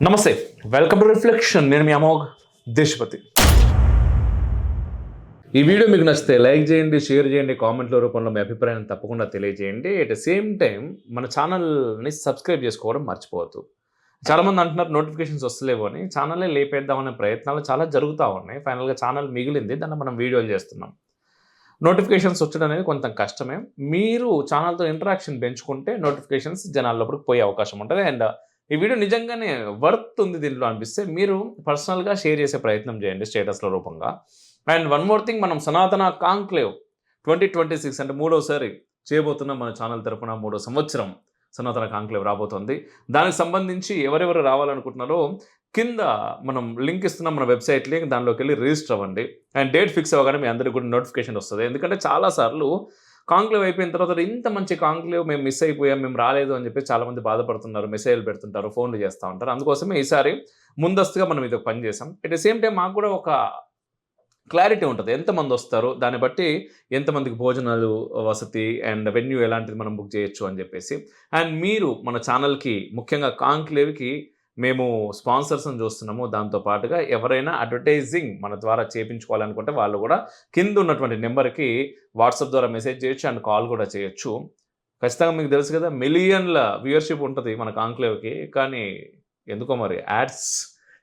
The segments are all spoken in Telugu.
నమస్తే, వెల్కమ్ టు రిఫ్లెక్షన్. నేను మీ అమోఘ్ దేశపతి. ఈ వీడియో మీకు నచ్చితే లైక్ చేయండి, షేర్ చేయండి, కామెంట్ల రూపంలో మీ అభిప్రాయాన్ని తప్పకుండా తెలియజేయండి. ఎట్ ద సేమ్ టైం మన ఛానల్ని సబ్స్క్రైబ్ చేసుకోవడం మర్చిపోవద్దు. చాలామంది అంటున్నారు నోటిఫికేషన్స్ వస్తలేవు అని. ఛానల్ని లేపేద్దామనే ప్రయత్నాలు చాలా జరుగుతూ ఉన్నాయి. ఫైనల్గా ఛానల్ మిగిలింది, దాన్ని మనం వీడియోలు చేస్తున్నాం. నోటిఫికేషన్స్ వచ్చడం అనేది కొంత కష్టమే. మీరు ఛానల్తో ఇంటరాక్షన్ పెంచుకుంటే నోటిఫికేషన్స్ జనాల్లోపలికి పోయే అవకాశం ఉంటుంది. అండ్ ఈ వీడియో నిజంగానే వర్త్ ఉంది దీంట్లో అనిపిస్తే మీరు పర్సనల్గా షేర్ చేసే ప్రయత్నం చేయండి స్టేటస్ల రూపంగా. అండ్ వన్ మోర్ థింగ్, మనం సనాతన కాంక్లేవ్ 2026 అంటే మూడోసారి చేయబోతున్నాం. మన ఛానల్ తరపున 3వ సంవత్సరం సనాతన కాంక్లేవ్ రాబోతోంది. దానికి సంబంధించి ఎవరెవరు రావాలనుకుంటున్నారో కింద మనం లింక్ ఇస్తున్నాం, మన వెబ్సైట్ లింక్, దానిలోకి వెళ్ళి రిజిస్టర్ అవ్వండి. అండ్ డేట్ ఫిక్స్ అవ్వగానే మీ అందరికీ కూడా నోటిఫికేషన్ వస్తుంది. ఎందుకంటే చాలాసార్లు కాంక్లేవ్ అయిపోయిన తర్వాత ఇంత మంచి కాంక్లేవ్ మేము మిస్ అయిపోయాం, మేము రాలేదు అని చెప్పి చాలామంది బాధపడుతున్నారు, మెసేజ్లు పెడుతుంటారు, ఫోన్లు చేస్తూ ఉంటారు. అందుకోసమే ఈసారి ముందస్తుగా మనం ఇది పని చేసాం. అట్ ద సేమ్ టైం మాకు కూడా ఒక క్లారిటీ ఉంటుంది, ఎంతమంది వస్తారు, దాన్ని బట్టి ఎంతమందికి భోజనాలు, వసతి అండ్ వెన్యూ ఎలాంటిది మనం బుక్ చేయొచ్చు అని చెప్పేసి. అండ్ మీరు మన ఛానల్కి ముఖ్యంగా కాంక్లేవ్కి మేము స్పాన్సర్స్ని చూస్తున్నాము. దాంతోపాటుగా ఎవరైనా అడ్వర్టైజింగ్ మన ద్వారా చేయించుకోవాలనుకుంటే వాళ్ళు కూడా కింద ఉన్నటువంటి నెంబర్కి వాట్సాప్ ద్వారా మెసేజ్ చేయొచ్చు అండ్ కాల్ కూడా చేయొచ్చు. ఖచ్చితంగా మీకు తెలుసు కదా, మిలియన్ల వ్యూవర్షిప్ ఉంటుంది మన కాంక్లేవ్కి, కానీ ఎందుకో మరి యాడ్స్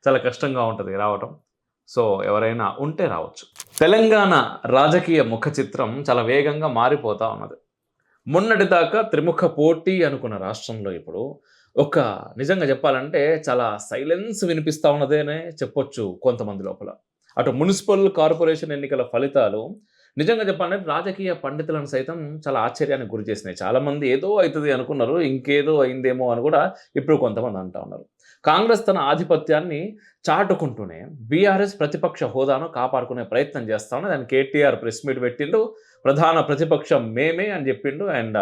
చాలా కష్టంగా ఉంటుంది రావటం. సో ఎవరైనా ఉంటే రావచ్చు. తెలంగాణ రాజకీయ ముఖ చిత్రం చాలా వేగంగా మారిపోతూ ఉన్నది. మొన్నటిదాకా త్రిముఖ పోటీ అనుకున్న రాష్ట్రంలో ఇప్పుడు ఒక నిజంగా చెప్పాలంటే చాలా సైలెన్స్ వినిపిస్తూ ఉన్నదేనే చెప్పొచ్చు కొంతమంది లోపల. అటు మున్సిపల్ కార్పొరేషన్ ఎన్నికల ఫలితాలు నిజంగా చెప్పాలంటే రాజకీయ పండితులను సైతం చాలా ఆశ్చర్యానికి గురి చేసినాయి. చాలామంది ఏదో అవుతుంది అనుకున్నారు, ఇంకేదో అయిందేమో అని కూడా ఇప్పుడు కొంతమంది అంటూ ఉన్నారు. కాంగ్రెస్ తన ఆధిపత్యాన్ని చాటుకుంటూనే బీఆర్ఎస్ ప్రతిపక్ష హోదాను కాపాడుకునే ప్రయత్నం చేస్తా ఉన్నది. దానికి కేటీఆర్ ప్రెస్ మీట్ పెట్టిండు, ప్రధాన ప్రతిపక్షం మేమే అని చెప్పిండు. అండ్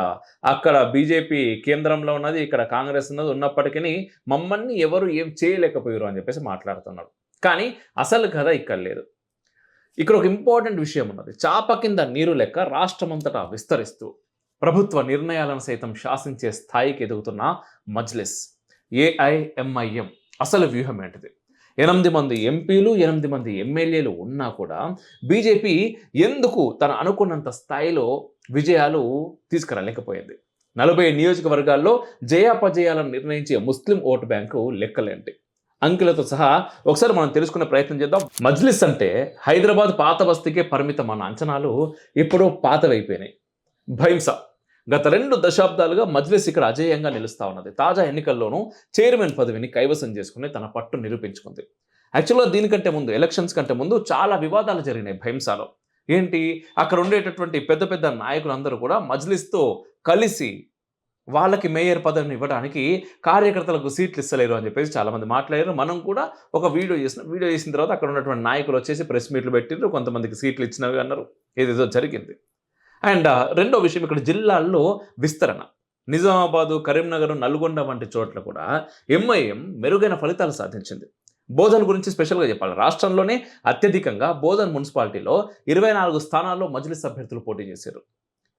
అక్కడ బీజేపీ కేంద్రంలో ఉన్నది, ఇక్కడ కాంగ్రెస్ ఉన్నది, ఉన్నప్పటికీ మమ్మల్ని ఎవరు ఏం చేయలేకపోయారు అని చెప్పేసి మాట్లాడుతున్నాడు. కానీ అసలు కథ ఇక్కడ లేదు. ఇక్కడ ఒక ఇంపార్టెంట్ విషయం ఉన్నది. చాప కింద నీరు లెక్క రాష్ట్రమంతటా విస్తరిస్తూ ప్రభుత్వ నిర్ణయాలను సైతం శాసించే స్థాయికి ఎదుగుతున్న మజ్లిస్ ఏఐఎంఐఎం అసలు వ్యూహం ఏంటిది? 8 మంది ఎంపీలు, 8 మంది ఎమ్మెల్యేలు ఉన్నా కూడా బీజేపీ ఎందుకు తన అనుకున్నంత స్థాయిలో విజయాలు తీసుకురాలేకపోయింది? 40 నియోజకవర్గాల్లో జయాపజయాలను నిర్ణయించే ముస్లిం ఓటు బ్యాంకు లెక్కలేంటి? అంకెలతో సహా ఒకసారి మనం తెలుసుకునే ప్రయత్నం చేద్దాం. మజ్లిస్ అంటే హైదరాబాద్ పాత బస్తీకే పరిమితం అన్న అంచనాలు ఇప్పుడు పాతవైపోయినాయి. భైంస గత 2 దశాబ్దాలుగా మజ్లిస్ ఇక్కడ అజేయంగా నిలుస్తూ ఉన్నది. తాజా ఎన్నికల్లోనూ చైర్మన్ పదవిని కైవసం చేసుకుని తన పట్టు నిరూపించుకుంది. యాక్చువల్గా దీనికంటే ముందు, ఎలక్షన్స్ కంటే ముందు చాలా వివాదాలు జరిగినాయి భైంసాలో. ఏంటి, అక్కడ ఉండేటటువంటి పెద్ద పెద్ద నాయకులందరూ కూడా మజ్లిస్తో కలిసి వాళ్ళకి మేయర్ పదవిని ఇవ్వడానికి కార్యకర్తలకు సీట్లు ఇస్తలేరు అని చెప్పేసి చాలామంది మాట్లాడారు. మనం కూడా ఒక వీడియో చేసిన తర్వాత అక్కడ ఉన్నటువంటి నాయకులు వచ్చేసి ప్రెస్ మీట్లు పెట్టిండ్రు, కొంతమందికి సీట్లు ఇచ్చినవి అన్నారు, ఏదేదో జరిగింది. అండ్ రెండో విషయం, ఇక్కడ జిల్లాల్లో విస్తరణ. నిజామాబాదు, కరీంనగర్, నల్గొండ వంటి చోట్ల కూడా ఎంఐఎం మెరుగైన ఫలితాలు సాధించింది. బోధన్ గురించి స్పెషల్గా చెప్పాలి. రాష్ట్రంలోనే అత్యధికంగా బోధన్ మున్సిపాలిటీలో 24 స్థానాల్లో మజ్లిస్ అభ్యర్థులు పోటీ చేశారు.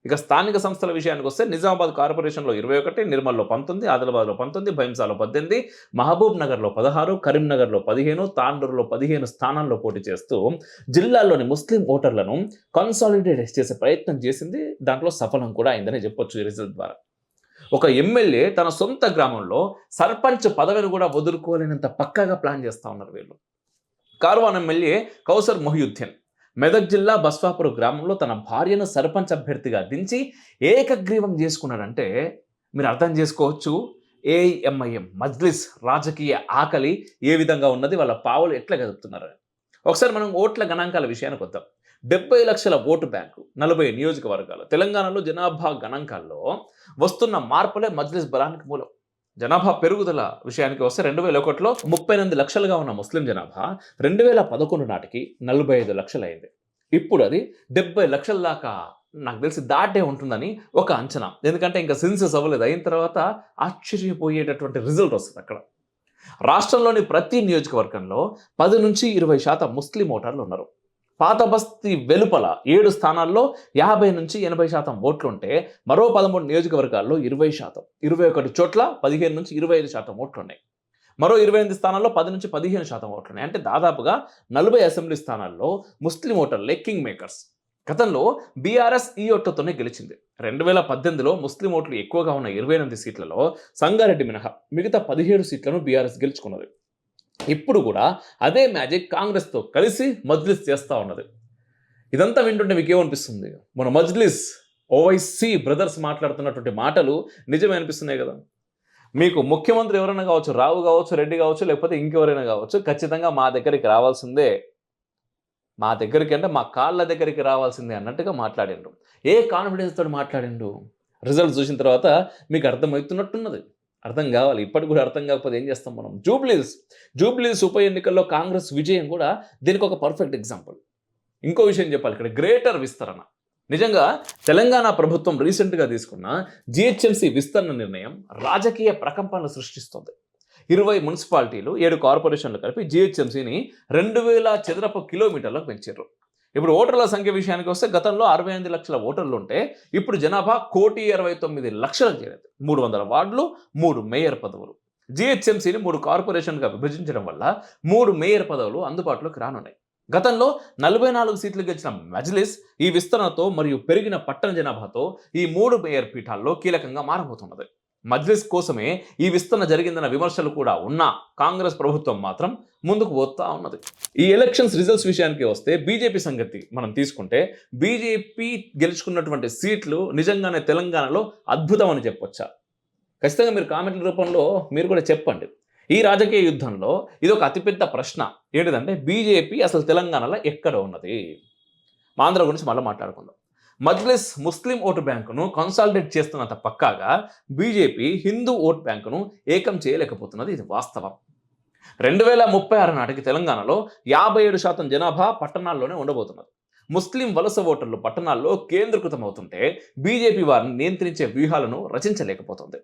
ఇక స్థానిక సంస్థల విషయానికి వస్తే నిజామాబాద్ కార్పొరేషన్లో 21, నిర్మల్లో 19, ఆదిలాబాద్లో 19, భైంసాలో 18, మహబూబ్ నగర్లో 16, కరీంనగర్లో 15, తాండూరులో 15 స్థానాల్లో పోటీ చేస్తూ జిల్లాల్లోని ముస్లిం ఓటర్లను కన్సాలిడేట్ చేసే ప్రయత్నం చేసింది. దాంట్లో సఫలం కూడా అయిందని చెప్పొచ్చు ఈ రిజల్ట్ ద్వారా. ఒక ఎమ్మెల్యే తన సొంత గ్రామంలో సర్పంచ్ పదవిని కూడా వదులుకోలేనంత పక్కాగా ప్లాన్ చేస్తూ ఉన్నారు వీళ్ళు. కార్వాన్ ఎమ్మెల్యే కౌసర్ మొహియుద్దీన్ మెదక్ జిల్లా బస్వాపురం గ్రామంలో తన భార్యను సర్పంచ్ అభ్యర్థిగా దించి ఏకగ్రీవం చేసుకున్నాడంటే మీరు అర్థం చేసుకోవచ్చు ఏఐఎంఐఎం మజ్లిస్ రాజకీయ ఆకలి ఏ విధంగా ఉన్నది, వాళ్ళ పావులు ఎట్లా గదుపుతున్నారు. ఒకసారి మనం ఓట్ల గణాంకాల విషయానికి వద్దాం. 70 లక్షల ఓటు బ్యాంకు, 40 నియోజకవర్గాలు. తెలంగాణలో జనాభా గణాంకాల్లో వస్తున్న మార్పులే మజ్లిస్ బలానికి మూలం. జనాభా పెరుగుదల విషయానికి వస్తే 2001లో 38 లక్షలుగా ఉన్న ముస్లిం జనాభా 2011 నాటికి 45 లక్షలు అయింది. ఇప్పుడు అది 70 లక్షల దాకా నాకు తెలిసి దాటే ఉంటుందని ఒక అంచనా. ఎందుకంటే ఇంకా సెన్సస్ అవ్వలేదు, అయిన తర్వాత ఆశ్చర్యపోయేటటువంటి రిజల్ట్ వస్తుంది అక్కడ. రాష్ట్రంలోని ప్రతి నియోజకవర్గంలో 10 నుంచి 20% ముస్లిం ఓటర్లు ఉన్నారు. పాత బస్తీ వెలుపల 7 స్థానాల్లో 50 నుంచి 80% ఓట్లుంటే మరో 13 నియోజకవర్గాల్లో 20%, 21 చోట్ల 15 నుంచి 25% ఓట్లున్నాయి. మరో 28 స్థానాల్లో 10-15% ఓట్లున్నాయి. అంటే దాదాపుగా 40 అసెంబ్లీ స్థానాల్లో ముస్లిం ఓటర్లే కింగ్ మేకర్స్. గతంలో బీఆర్ఎస్ ఈ ఓట్లతోనే గెలిచింది. 2018లో ముస్లిం ఓట్లు ఎక్కువగా ఉన్న 28 సీట్లలో సంగారెడ్డి మినహా మిగతా 17 సీట్లను బీఆర్ఎస్ గెలుచుకున్నది. ఇప్పుడు కూడా అదే మ్యాజిక్ కాంగ్రెస్తో కలిసి మజ్లిస్ చేస్తూ ఉన్నది. ఇదంతా వింటుంటే మీకు ఏమనిపిస్తుంది? మన మజ్లిస్ ఓవైసీ బ్రదర్స్ మాట్లాడుతున్నటువంటి మాటలు నిజమే అనిపిస్తున్నాయి కదా. మీకు ముఖ్యమంత్రి ఎవరైనా కావచ్చు, రావు కావచ్చు, రెడ్డి కావచ్చు, లేకపోతే ఇంకెవరైనా కావచ్చు, ఖచ్చితంగా మా దగ్గరికి రావాల్సిందే, మా దగ్గరికి అంటే మా కాళ్ళ దగ్గరికి రావాల్సిందే అన్నట్టుగా మాట్లాడిండు. ఏ కాన్ఫిడెన్స్ తోటి మాట్లాడిండు? రిజల్ట్ చూసిన తర్వాత మీకు అర్థమవుతున్నట్టున్నది. అర్థం కావాలి. ఇప్పటికి కూడా అర్థం కాకపోతే ఏం చేస్తాం మనం? జూబ్లీస్ ఉప ఎన్నికల్లో కాంగ్రెస్ విజయం కూడా దీనికి ఒక పర్ఫెక్ట్ ఎగ్జాంపుల్. ఇంకో విషయం చెప్పాలి, ఇక్కడ గ్రేటర్ విస్తరణ. నిజంగా తెలంగాణ ప్రభుత్వం రీసెంట్గా తీసుకున్న జిహెచ్ఎంసీ విస్తరణ నిర్ణయం రాజకీయ ప్రకంపనలు సృష్టిస్తుంది. 20 మున్సిపాలిటీలు, 7 కార్పొరేషన్లు కలిపి జిహెచ్ఎంసీని 2000 చదరపు కిలోమీటర్లకు పెంచారు. ఇప్పుడు ఓటర్ల సంఖ్య విషయానికి వస్తే గతంలో 68 లక్షల ఓటర్లు ఉంటే ఇప్పుడు జనాభా 1,29,00,000 చేరింది. 300 వార్డులు, 3 మేయర్ పదవులు. జిహెచ్ఎంసీని 3 కార్పొరేషన్గా విభజించడం వల్ల 3 మేయర్ పదవులు అందుబాటులోకి రానున్నాయి. గతంలో 44 సీట్లు గెలిచిన మజ్లిస్ ఈ విస్తరణతో మరియు పెరిగిన పట్టణ జనాభాతో ఈ 3 మేయర్ పీఠాల్లో కీలకంగా మారబోతున్నది. మజ్లిస్ కోసమే ఈ విస్తరణ జరిగిందన్న విమర్శలు కూడా ఉన్నా కాంగ్రెస్ ప్రభుత్వం మాత్రం ముందుకు పోతా ఉన్నది. ఈ ఎలక్షన్స్ రిజల్ట్స్ విషయానికి వస్తే బీజేపీ సంగతి మనం తీసుకుంటే బీజేపీ గెలుచుకున్నటువంటి సీట్లు నిజంగానే తెలంగాణలో అద్భుతం అని చెప్పొచ్చా? ఖచ్చితంగా మీరు కామెంట్ల రూపంలో మీరు కూడా చెప్పండి. ఈ రాజకీయ యుద్ధంలో ఇది ఒక అతిపెద్ద ప్రశ్న. ఏంటిదంటే బీజేపీ అసలు తెలంగాణలో ఎక్కడ ఉన్నది? మా ఆంధ్ర గురించి మళ్ళీ మాట్లాడుకుందాం. మజ్లిస్ ముస్లిం ఓటు బ్యాంకును కన్సాలిడేట్ చేస్తున్నంత పక్కాగా బీజేపీ హిందూ ఓట్ బ్యాంకును ఏకం చేయలేకపోతున్నది. ఇది వాస్తవం. 2036 నాటికి తెలంగాణలో 57% జనాభా పట్టణాల్లోనే ఉండబోతున్నది. ముస్లిం వలస ఓటర్లు పట్టణాల్లో కేంద్రీకృతం అవుతుంటే బీజేపీ వారిని నియంత్రించే వ్యూహాలను రచించలేకపోతుంది.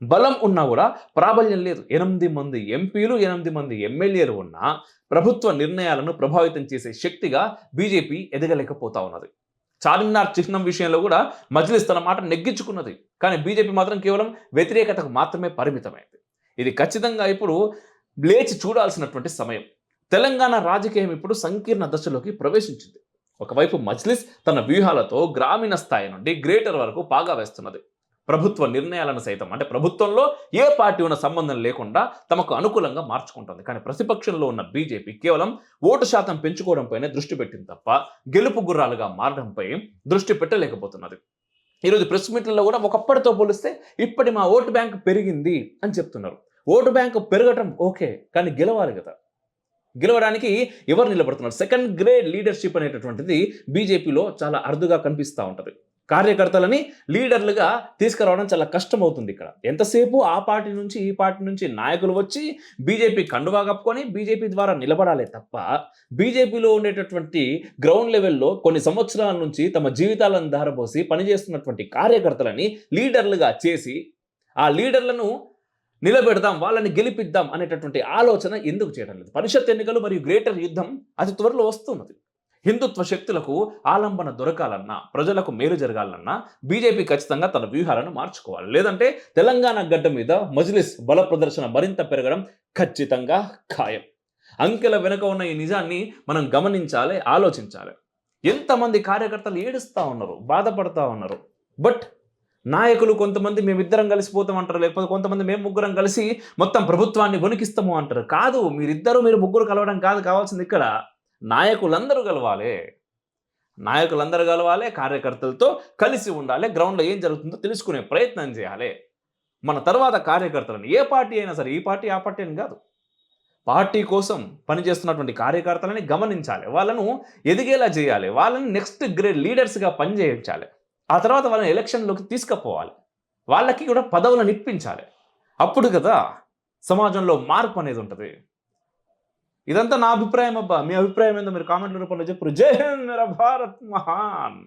బలం ఉన్నా కూడా ప్రాబల్యం లేదు. 8 మంది ఎంపీలు, 8 మంది ఎమ్మెల్యేలు ఉన్నా ప్రభుత్వ నిర్ణయాలను ప్రభావితం చేసే శక్తిగా బీజేపీ ఎదగలేకపోతా ఉన్నది. చార్మినార్ చిహ్నం విషయంలో కూడా మజ్లిస్ తన మాట నెగ్గించుకున్నది. కానీ బీజేపీ మాత్రం కేవలం వ్యతిరేకతకు మాత్రమే పరిమితమైంది. ఇది ఖచ్చితంగా ఇప్పుడు లేచి చూడాల్సినటువంటి సమయం. తెలంగాణ రాజకీయం ఇప్పుడు సంకీర్ణ దశలోకి ప్రవేశించింది. ఒకవైపు మజ్లిస్ తన వ్యూహాలతో గ్రామీణ స్థాయి నుండి గ్రేటర్ వరకు పాగా వేస్తున్నది. ప్రభుత్వ నిర్ణయాలను సైతం, అంటే ప్రభుత్వంలో ఏ పార్టీ ఉన్న సంబంధం లేకుండా తమకు అనుకూలంగా మార్చుకుంటుంది. కానీ ప్రతిపక్షంలో ఉన్న బీజేపీ కేవలం ఓటు శాతం పెంచుకోవడంపైనే దృష్టి పెట్టింది తప్ప గెలుపు గుర్రాలుగా మారడంపై దృష్టి పెట్టలేకపోతున్నది. ఈరోజు ప్రెస్ మీట్లలో కూడా ఒకప్పటితో పోలిస్తే ఇప్పటి మా ఓటు బ్యాంక్ పెరిగింది అని చెప్తున్నారు. ఓటు బ్యాంకు పెరగటం ఓకే, కానీ గెలవాలి కదా. గెలవడానికి ఎవరు నిలబడుతున్నారు? సెకండ్ గ్రేడ్ లీడర్షిప్ అనేటటువంటిది బీజేపీలో చాలా అరుదుగా కనిపిస్తూ ఉంటుంది. కార్యకర్తలని లీడర్లుగా తీసుకురావడం చాలా కష్టమవుతుంది. ఇక్కడ ఎంతసేపు ఆ పార్టీ నుంచి ఈ పార్టీ నుంచి నాయకులు వచ్చి బీజేపీ కండువా కప్పుకొని బీజేపీ ద్వారా నిలబడాలి తప్ప బీజేపీలో ఉండేటటువంటి గ్రౌండ్ లెవెల్లో కొన్ని సంవత్సరాల నుంచి తమ జీవితాలను ధారపోసి పనిచేస్తున్నటువంటి కార్యకర్తలని లీడర్లుగా చేసి ఆ లీడర్లను నిలబెడదాం, వాళ్ళని గెలిపిద్దాం అనేటటువంటి ఆలోచన ఎందుకు చేయడం లేదు? పరిషత్ ఎన్నికలు మరియు గ్రేటర్ యుద్ధం అతి త్వరలో వస్తున్నది. హిందుత్వ శక్తులకు ఆలంబన దొరకాలన్నా, ప్రజలకు మేలు జరగాలన్నా బీజేపీ ఖచ్చితంగా తన వ్యూహాలను మార్చుకోవాలి. లేదంటే తెలంగాణ గడ్డ మీద మజ్లిస్ బల ప్రదర్శన మరింత పెరగడం ఖచ్చితంగా ఖాయం. అంకెల వెనుక ఉన్న ఈ నిజాన్ని మనం గమనించాలి, ఆలోచించాలి. ఎంతమంది కార్యకర్తలు ఏడుస్తూ ఉన్నారు, బాధపడతా ఉన్నారు. బట్ నాయకులు కొంతమంది మేమిద్దరం కలిసిపోతాం అంటారు, లేకపోతే కొంతమంది మేము ముగ్గురం కలిసి మొత్తం ప్రభుత్వాన్ని వణికిస్తాము అంటారు. కాదు, మీరు ముగ్గురు కలవడం కాదు కావాల్సింది. ఇక్కడ నాయకులందరూ కలవాలి, కార్యకర్తలతో కలిసి ఉండాలి, గ్రౌండ్లో ఏం జరుగుతుందో తెలుసుకునే ప్రయత్నం చేయాలి. మన తర్వాత కార్యకర్తలను ఏ పార్టీ అయినా సరే, ఈ పార్టీ ఆ పార్టీ అని కాదు, పార్టీ కోసం పనిచేస్తున్నటువంటి కార్యకర్తలని గమనించాలి, వాళ్ళను ఎదిగేలా చేయాలి, వాళ్ళని నెక్స్ట్ గ్రేడ్ లీడర్స్గా పనిచేయించాలి. ఆ తర్వాత వాళ్ళని ఎలక్షన్లోకి తీసుకుపోవాలి, వాళ్ళకి కూడా పదవులను ఇప్పించాలి. అప్పుడు కదా సమాజంలో మార్పు అనేది ఉంటుంది. ఇదంతా నా అభిప్రాయం అబ్బా. మీ అభిప్రాయం ఏందో మీరు కామెంట్ల రూపంలో చెప్పు. జై హింద్, మేరా భారత్ మహాన్.